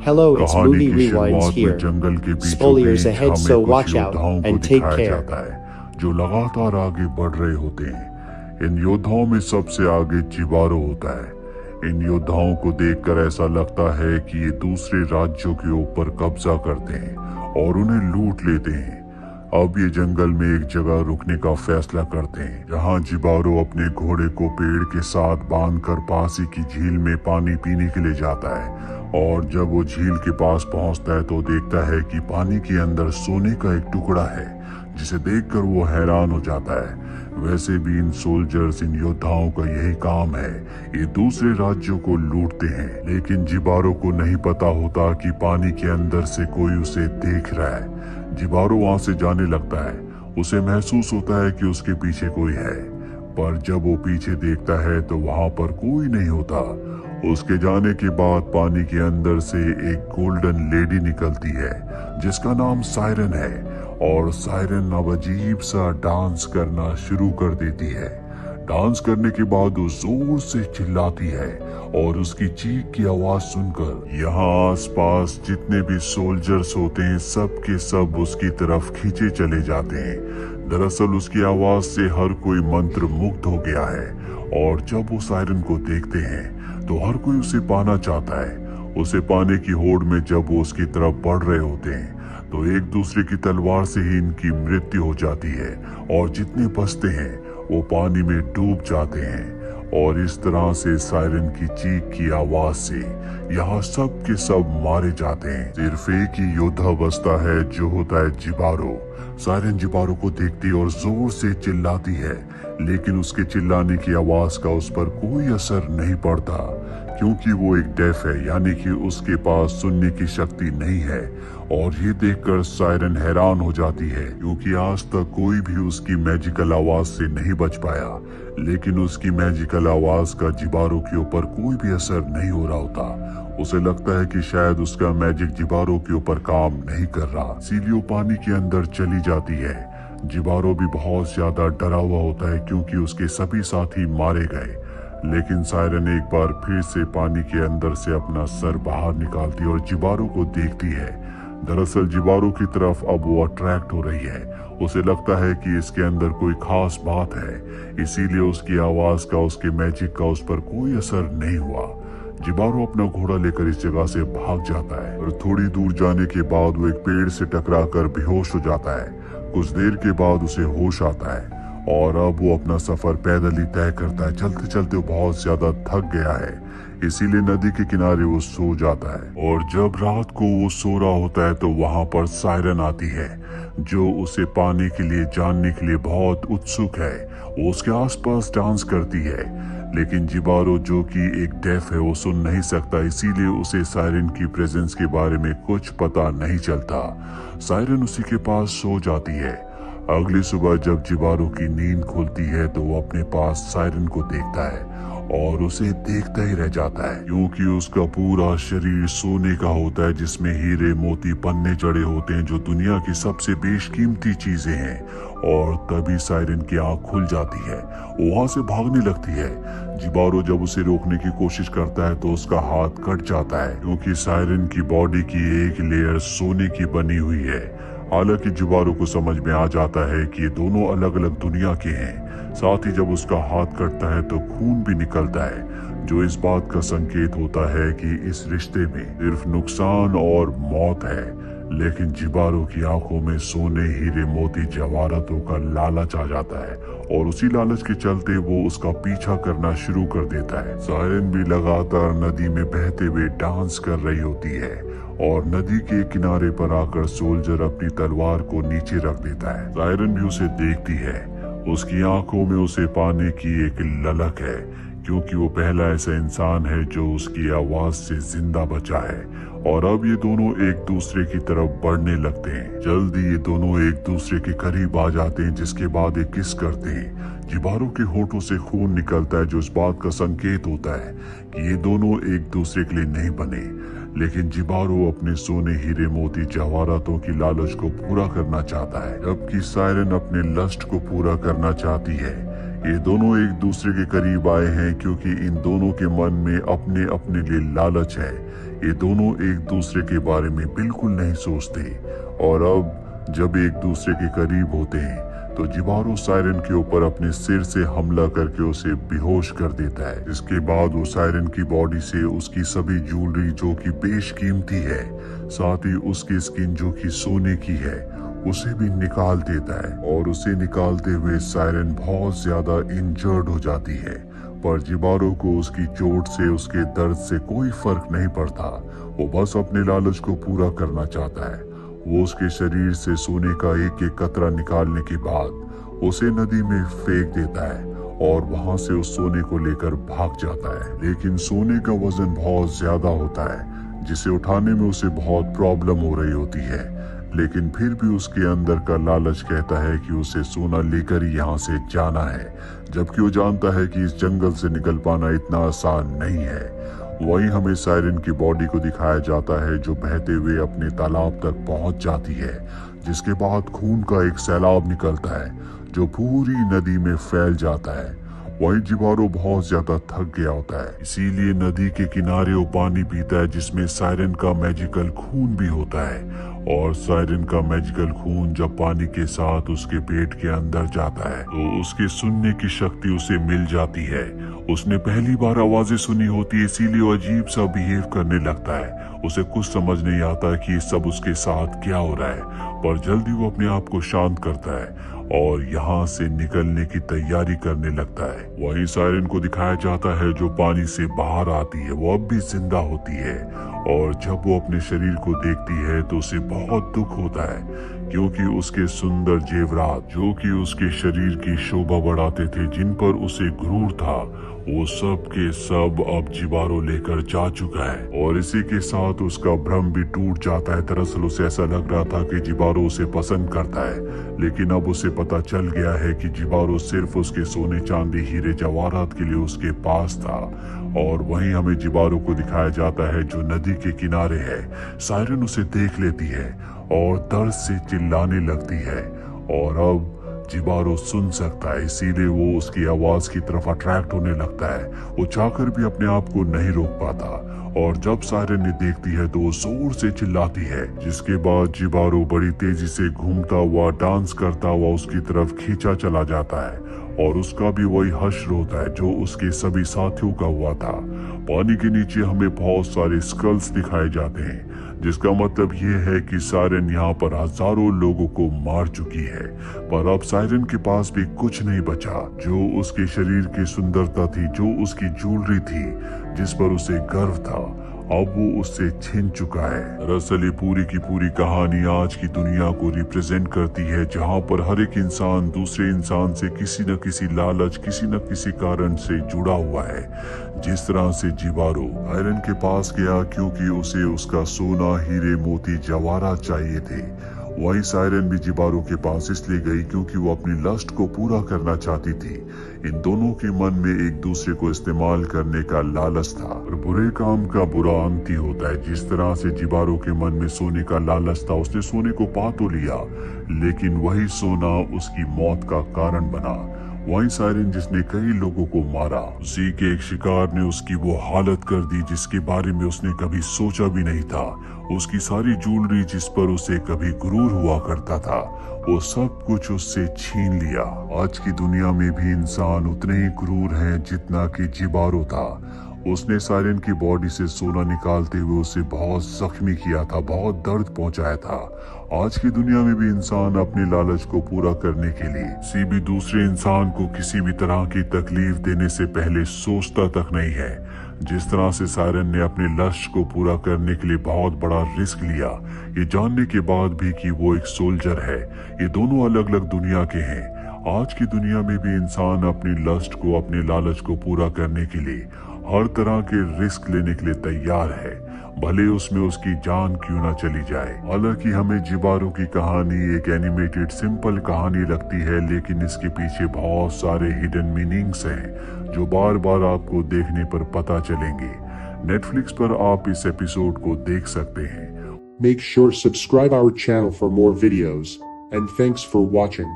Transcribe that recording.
Hello, it's कहानी Movie की Rewinds शुरुआत में here. जंगल के Spoilers बीचों-बीच ahead, हमें so कुछ watch out योद्धाओं को and take दिखाया care. जाता है जो लगातार आगे बढ़ रहे होते हैं। इन योद्धाओं में सबसे आगे जिबारो होता है। इन योद्धाओं को देखकर ऐसा लगता है कि ये दूसरे राज्यों के ऊपर कब्जा करते हैं और उन्हें लूट लेते हैं। अब ये जंगल में एक जगह रुकने का फैसला करते हैं जहाँ जिबारो अपने घोड़े को पेड़ के साथ बांधकर पास ही की झील में पानी पीने के लिए जाता है। और जब वो झील के पास पहुंचता है तो देखता है कि पानी के अंदर सोने का एक टुकड़ा है, जिसे देखकर वो हैरान हो जाता है। वैसे भी इन सोल्जर्स, इन योद्धाओं का यही काम है, ये दूसरे राज्यों को लूटते हैं। लेकिन जिबारो को नहीं पता होता कि पानी के अंदर से कोई उसे देख रहा है। जिबारो वहां से जाने लगता है। उसे महसूस होता है कि उसके पीछे कोई है, पर जब वो पीछे देखता है तो वहां पर कोई नहीं होता। उसके जाने के बाद पानी के अंदर से एक गोल्डन लेडी निकलती है जिसका नाम सायरन है, और सायरन अब अजीब सा डांस करना शुरू कर देती है। डांस करने के बाद वो जोर से चिल्लाती है और उसकी चीख की आवाज सुनकर यहाँ आसपास जितने भी सोल्जर्स होते हैं सब के सब उसकी तरफ खींचे चले जाते हैं। दरअसल उसकी आवाज से हर कोई मंत्र मुग्ध हो गया है, और जब वो सायरन को देखते हैं तो हर कोई उसे पाना चाहता है। उसे पाने की होड़ में जब वो उसकी तरफ बढ़ रहे होते हैं तो एक दूसरे की तलवार से ही इनकी मृत्यु हो जाती है, और जितने बचते हैं वो पानी में डूब जाते हैं। और इस तरह से सायरन की चीख की आवाज से यहाँ सब के सब मारे जाते हैं। सिर्फ एक ही योद्धा बचता है जो होता है जिबारो। सायरन जिबारो को देखती और जोर से चिल्लाती है, लेकिन उसके चिल्लाने की आवाज का उस पर कोई असर नहीं पड़ता, क्योंकि वो एक डेफ है, यानी कि उसके पास सुनने की शक्ति नहीं है। और ये देखकर सायरन हैरान हो जाती है, क्योंकि आज तक कोई भी उसकी मैजिकल आवाज से नहीं बच पाया। लेकिन उसकी मैजिकल आवाज का जिबारो के ऊपर कोई भी असर नहीं हो रहा होता। उसे लगता है कि शायद उसका मैजिक जिबारो के ऊपर काम नहीं कर रहा, इसीलिए वो पानी के अंदर चली जाती है। जिबारो भी बहुत ज्यादा डरा हुआ होता है, क्योंकि उसके सभी साथी मारे गए। लेकिन सायरन एक बार फिर से पानी के अंदर से अपना सर बाहर निकालती और जिबारो को देखती है। दरअसल जिबारो की तरफ अब वो अट्रैक्ट हो रही है। उसे लगता है कि इसके अंदर कोई खास बात है, इसीलिए उसकी आवाज का, उसके मैजिक का उस पर कोई असर नहीं हुआ। जिबारो अपना घोड़ा लेकर इस जगह से भाग जाता है, और थोड़ी दूर जाने के बाद वो एक पेड़ से टकराकर बेहोश हो जाता है। कुछ देर के बाद उसे होश आता है, और अब वो अपना सफर पैदल ही तय करता है। चलते चलते वो बहुत ज्यादा थक गया है, इसीलिए नदी के किनारे वो सो जाता है। और जब रात को वो सो रहा होता है तो वहां पर सायरन आती है, जो उसे पाने के लिए, जानने के लिए बहुत उत्सुक है। वो उसके आसपास डांस करती है, लेकिन जिबारो, जो कि एक डेफ है, वो सुन नहीं सकता, इसीलिए उसे सायरन की प्रेजेंस के बारे में कुछ पता नहीं चलता। सायरन उसी के पास सो जाती है। अगली सुबह जब जिबारो की नींद खुलती है तो वो अपने पास सायरन को देखता है और उसे देखता ही रह जाता है, क्योंकि उसका पूरा शरीर सोने का होता है, जिसमें हीरे मोती पन्ने चढ़े होते हैं, जो दुनिया की सबसे बेशकीमती चीजें हैं। और तभी सायरन की आंख खुल जाती है, वो वहां से भागने लगती है। जिबारो जब उसे रोकने की कोशिश करता है तो उसका हाथ कट जाता है, क्योंकि सायरन की बॉडी की एक लेयर सोने की बनी हुई है। हालांकि जिबारो को समझ में आ जाता है कि ये दोनों अलग अलग दुनिया के हैं। साथ ही जब उसका हाथ कटता है तो खून भी निकलता है, जो इस बात का संकेत होता है कि इस रिश्ते में सिर्फ नुकसान और मौत है। लेकिन जिबारो की आंखों में सोने, हीरे मोती, जवाहरातों का लालच आ जाता है, और उसी लालच के चलते वो उसका पीछा करना शुरू कर देता है। सायरन भी लगातार नदी में बहते हुए डांस कर रही होती है, और नदी के किनारे पर आकर सोल्जर अपनी तलवार को नीचे रख देता है। सायरन भी उसे देखती है। उसकी आंखों में उसे पाने की एक ललक है, क्योंकि वो पहला ऐसा इंसान है जो उसकी आवाज से जिंदा बचा है। और अब ये दोनों एक दूसरे की तरफ बढ़ने लगते हैं। जल्दी ये दोनों एक दूसरे के करीब आ जाते हैं, जिसके बाद ये किस करते हैं। जिबारो के होठों से खून निकलता है, जो इस बात का संकेत होता है कि ये दोनों एक दूसरे के लिए नहीं बने। लेकिन जिबारो अपने सोने, हीरे मोती, जवाहरातों की लालच को पूरा करना चाहता है, जबकि सायरन अपने लस्ट को पूरा करना चाहती है। ये दोनों एक दूसरे के करीब आए हैं क्योंकि इन दोनों के मन में अपने अपने लिए लालच है। ये दोनों एक दूसरे के बारे में बिल्कुल नहीं सोचते और अब जब एक दूसरे के करीब होते हैं तो जिबारो सायरन के ऊपर अपने सिर से हमला करके उसे बेहोश कर देता है। इसके बाद वो सायरन की बॉडी से उसकी सभी ज्वेलरी जो कि बेशकीमती है, साथ ही उसकी स्किन जो कि सोने की है, उसे भी निकाल देता है और उसे निकालते हुए सायरन बहुत ज्यादा इंजर्ड हो जाती है। पर जिबारो को उसकी चोट से, उसके दर्द से कोई फर्क नहीं पड़ता। वो बस अपने लालच को पूरा करना चाहता है। वो उसके शरीर से सोने का एक एक कतरा निकालने के बाद उसे नदी में फेंक देता है और वहां से उस सोने को लेकर भाग जाता है। लेकिन सोने का वजन बहुत ज्यादा होता है जिसे उठाने में उसे बहुत प्रॉब्लम हो रही होती है, लेकिन फिर भी उसके अंदर का लालच कहता है कि उसे सोना लेकर ही यहाँ से जाना है, जबकि वो जानता है कि इस जंगल से निकल पाना इतना आसान नहीं है। वहीं हमें सायरन की बॉडी को दिखाया जाता है जो बहते हुए अपने तालाब तक पहुंच जाती है, जिसके बाद खून का एक सैलाब निकलता है जो पूरी नदी में फैल जाता है। वहीं जिबारो बहुत ज्यादा थक गया होता है, इसीलिए नदी के किनारे वो पानी पीता है जिसमें सायरन का मैजिकल खून भी होता है। और सायरन का मैजिकल खून जब पानी के साथ उसके पेट के अंदर जाता है तो उसके सुनने की शक्ति उसे मिल जाती है। उसने पहली बार आवाजें सुनी होती है, इसीलिए वो अजीब सा बिहेव करने लगता है। उसे कुछ समझ नहीं आता कि ये सब उसके साथ क्या हो रहा है, पर जल्दी वो अपने आप को शांत करता है और यहाँ से निकलने की तैयारी करने लगता है। वहीं सायरन को दिखाया जाता है जो पानी से बाहर आती है, वो अब भी जिंदा होती है और जब वो अपने शरीर को देखती है तो उसे बहुत दुख होता है क्योंकि उसके सुंदर जेवरात जो कि उसके शरीर की शोभा बढ़ाते थे, जिन पर उसे गुरूर था, वो सब के सब अब जिबारो लेकर जा चुका है और इसी के साथ उसका भ्रम भी टूट जाता है। दरअसल उसे ऐसा लग रहा था कि जिबारो उसे पसंद करता है, लेकिन अब उसे पता चल गया है कि जिबारो सिर्फ उसके सोने चांदी हीरे जवाहरात के लिए उसके पास था। और वहीं हमें जिबारो को दिखाया जाता है जो नदी के किनारे है। सायरन उसे देख लेती है और दर्द से चिल्लाने लगती है और अब जिबारो सुन सकता है, इसीलिए वो उसकी आवाज की तरफ अट्रैक्ट होने लगता है। वो चाहकर भी अपने आप को नहीं रोक पाता और जब सायरन ने देखती है तो वो जोर से चिल्लाती है, जिसके बाद जिबारो बड़ी तेजी से घूमता हुआ, डांस करता हुआ उसकी तरफ खींचा चला जाता है और उसका भी वही हश्र होता है जो उसके सभी साथियों का हुआ था। पानी के नीचे हमें बहुत सारे स्कल्स दिखाए जाते हैं, जिसका मतलब ये है कि सायरन यहाँ पर हजारों लोगों को मार चुकी है। पर अब सायरन के पास भी कुछ नहीं बचा। जो उसके शरीर की सुंदरता थी, जो उसकी ज्वेलरी थी, जिस पर उसे गर्व था, अब वो उससे छिन चुका है। दरअसल ये पूरी की पूरी कहानी आज की दुनिया को रिप्रेजेंट करती है, जहाँ पर हर एक इंसान दूसरे इंसान से किसी न किसी लालच, किसी न किसी कारण से जुड़ा हुआ है। जिस तरह से जिबारो सायरन के पास गया क्योंकि उसे उसका सोना, हीरे, मोती, जवाहरात चाहिए थे, वहीं सायरन भी जिबारो के पास इसलिए गई क्योंकि वो अपनी लस्ट को पूरा करना चाहती थी। इन दोनों के मन में एक दूसरे को इस्तेमाल करने का लालच था और बुरे काम का बुरा अंत ही होता है। जिस तरह से जिबारो के मन में सोने का लालच था, उसने सोने को पा तो लिया, लेकिन वही सोना उसकी मौत का कारण बना। वहीं सायरन जिसने कई लोगों को मारा, उसी के एक शिकार ने उसकी वो हालत कर दी जिसके बारे में उसने कभी सोचा भी नहीं था। उसकी सारी ज्वेलरी जिस पर उसे कभी गुरूर हुआ करता था, वो सब कुछ उससे छीन लिया। आज की दुनिया में भी इंसान उतने ही क्रूर हैं जितना कि जिबारो था। उसने सायरन की बॉडी से सोना निकालते हुए उसे बहुत जख्मी किया था, बहुत दर्द पहुंचाया था। आज की दुनिया में भी इंसान अपने लालच को पूरा करने के लिए किसी भी दूसरे इंसान को किसी भी तरह की तकलीफ देने से पहले सोचता तक नहीं है। जिस तरह से सायरन ने अपने लक्ष्य को पूरा करने के लिए बहुत बड़ा रिस्क लिया, ये जानने के बाद भी कि वो एक सोल्जर है। ये दोनों अलग अलग दुनिया के हैं। आज की दुनिया में भी इंसान अपनी लस्ट को, अपने लालच को पूरा करने के लिए हर तरह के रिस्क लेने के लिए तैयार है, भले उसमें उसकी जान क्यों ना चली जाए। हालांकि हमें जिबारो की कहानी एक एनिमेटेड सिंपल कहानी लगती है, लेकिन इसके पीछे बहुत सारे हिडन मीनिंग्स हैं जो बार बार आपको देखने पर पता चलेंगे। नेटफ्लिक्स पर आप इस एपिसोड को देख सकते हैं। Make sure subscribe our channel for more videos, and thanks for watching.